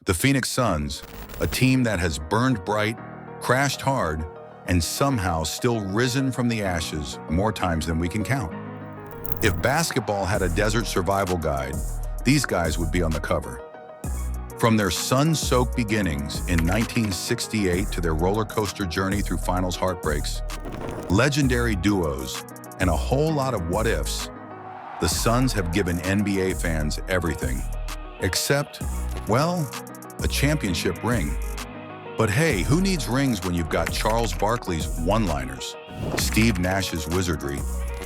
The Phoenix Suns, a team that has burned bright, crashed hard, and somehow still risen from the ashes more times than we can count. If basketball had a desert survival guide, these guys would be on the cover. From their sun-soaked beginnings in 1968 to their roller coaster journey through finals heartbreaks, legendary duos, and a whole lot of what-ifs, the Suns have given NBA fans everything. Except, well, a championship ring. But hey, who needs rings when you've got Charles Barkley's one-liners, Steve Nash's wizardry,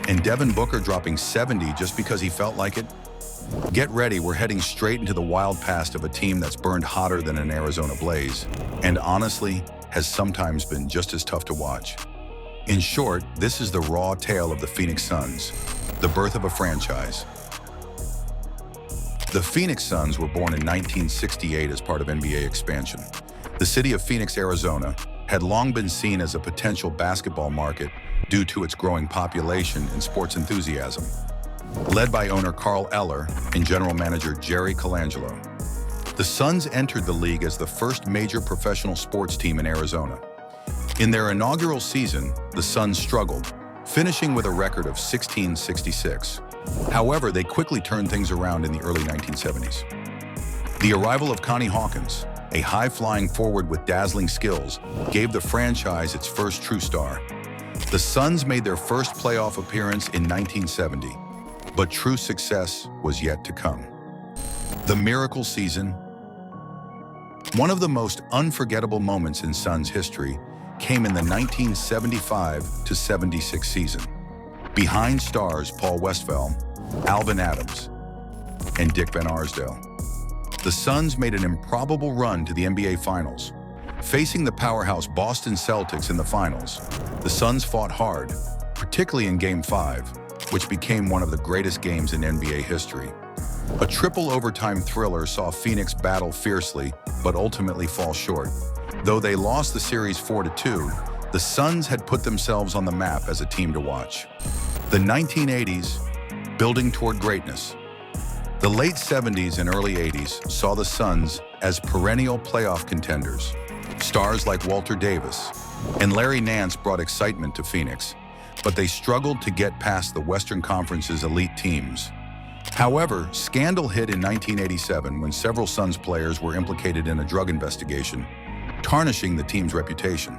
and Devin Booker dropping 70 just because he felt like it? Get ready, we're heading straight into the wild past of a team that's burned hotter than an Arizona blaze, and honestly, has sometimes been just as tough to watch. In short, this is the raw tale of the Phoenix Suns, the birth of a franchise. The Phoenix Suns were born in 1968 as part of NBA expansion. The city of Phoenix, Arizona, had long been seen as a potential basketball market due to its growing population and sports enthusiasm. Led by owner Carl Eller and general manager Jerry Colangelo, the Suns entered the league as the first major professional sports team in Arizona. In their inaugural season, the Suns struggled, finishing with a record of 16-66. However, they quickly turned things around in the early 1970s. The arrival of Connie Hawkins, a high-flying forward with dazzling skills, gave the franchise its first true star. The Suns made their first playoff appearance in 1970, but true success was yet to come. The miracle season. One of the most unforgettable moments in Suns history came in the 1975-76 season. Behind stars Paul Westphal, Alvin Adams, and Dick Van Arsdale, the Suns made an improbable run to the NBA Finals. Facing the powerhouse Boston Celtics in the finals, the Suns fought hard, particularly in Game 5, which became one of the greatest games in NBA history. A triple overtime thriller saw Phoenix battle fiercely, but ultimately fall short. Though they lost the series 4-2, the Suns had put themselves on the map as a team to watch. The 1980s, building toward greatness. The late 70s and early 80s saw the Suns as perennial playoff contenders. Stars like Walter Davis and Larry Nance brought excitement to Phoenix, but they struggled to get past the Western Conference's elite teams. However, scandal hit in 1987 when several Suns players were implicated in a drug investigation, tarnishing the team's reputation.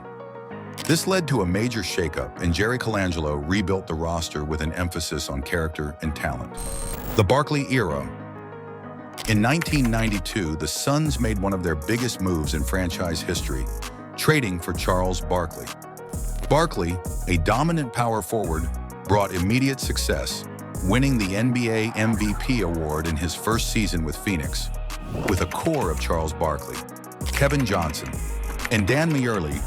This led to a major shakeup, and Jerry Colangelo rebuilt the roster with an emphasis on character and talent. The Barkley Era. In 1992, the Suns made one of their biggest moves in franchise history, trading for Charles Barkley. Barkley, a dominant power forward, brought immediate success, winning the NBA MVP award in his first season with Phoenix. With a core of Charles Barkley, Kevin Johnson, and Dan Mierle,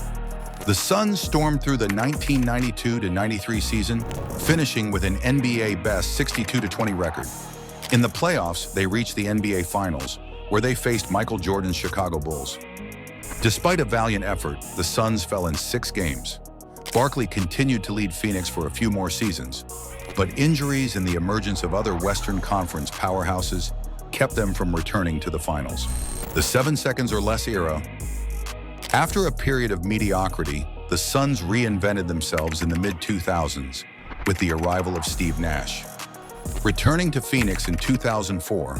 the Suns stormed through the 1992-93 season, finishing with an NBA best 62-20 record. In the playoffs, they reached the NBA Finals, where they faced Michael Jordan's Chicago Bulls. Despite a valiant effort, the Suns fell in 6 games. Barkley continued to lead Phoenix for a few more seasons, but injuries and the emergence of other Western Conference powerhouses kept them from returning to the finals. The 7 seconds or less era. After a period of mediocrity, the Suns reinvented themselves in the mid-2000s with the arrival of Steve Nash. Returning to Phoenix in 2004,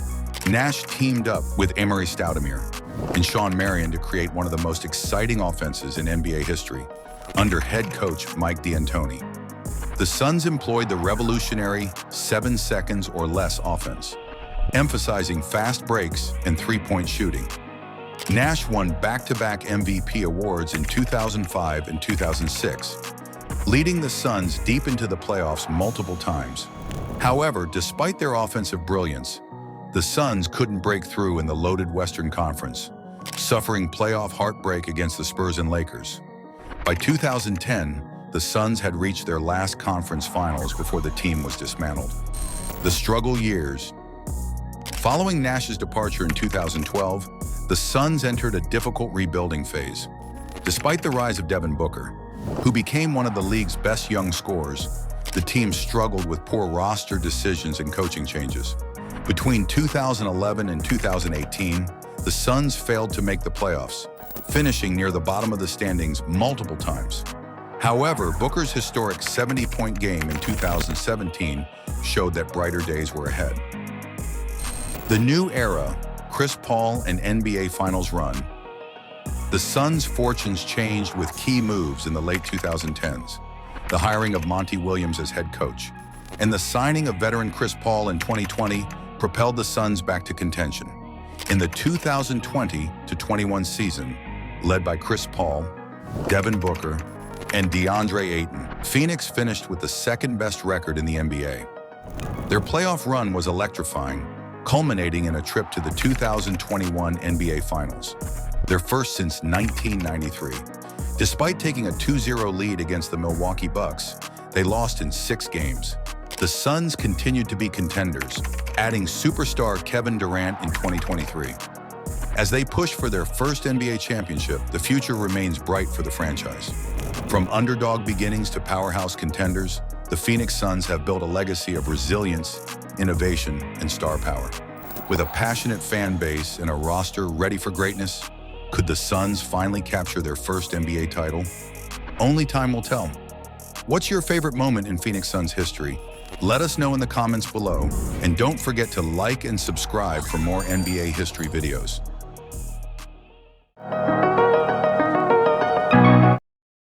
Nash teamed up with Amar'e Stoudemire and Shawn Marion to create one of the most exciting offenses in NBA history, under head coach Mike D'Antoni. The Suns employed the revolutionary 7 seconds or less offense, emphasizing fast breaks and three-point shooting. Nash won back-to-back MVP awards in 2005 and 2006, leading the Suns deep into the playoffs multiple times. However, despite their offensive brilliance, the Suns couldn't break through in the loaded Western Conference, suffering playoff heartbreak against the Spurs and Lakers. By 2010, the Suns had reached their last conference finals before the team was dismantled. The struggle years. Following Nash's departure in 2012, the Suns entered a difficult rebuilding phase. Despite the rise of Devin Booker, who became one of the league's best young scorers, the team struggled with poor roster decisions and coaching changes. Between 2011 and 2018, the Suns failed to make the playoffs, finishing near the bottom of the standings multiple times. However, Booker's historic 70-point game in 2017 showed that brighter days were ahead. The new era, Chris Paul and NBA Finals run. The Suns' fortunes changed with key moves in the late 2010s, the hiring of Monty Williams as head coach, and the signing of veteran Chris Paul in 2020 propelled the Suns back to contention. In the 2020-21 season, led by Chris Paul, Devin Booker, and DeAndre Ayton, Phoenix finished with the second-best record in the NBA. Their playoff run was electrifying, culminating in a trip to the 2021 NBA Finals, their first since 1993. Despite taking a 2-0 lead against the Milwaukee Bucks, they lost in 6 games. The Suns continued to be contenders, adding superstar Kevin Durant in 2023. As they push for their first NBA championship, the future remains bright for the franchise. From underdog beginnings to powerhouse contenders, the Phoenix Suns have built a legacy of resilience, innovation, and star power. With a passionate fan base and a roster ready for greatness, could the Suns finally capture their first NBA title? Only time will tell. What's your favorite moment in Phoenix Suns history? Let us know in the comments below, and don't forget to like and subscribe for more NBA history videos.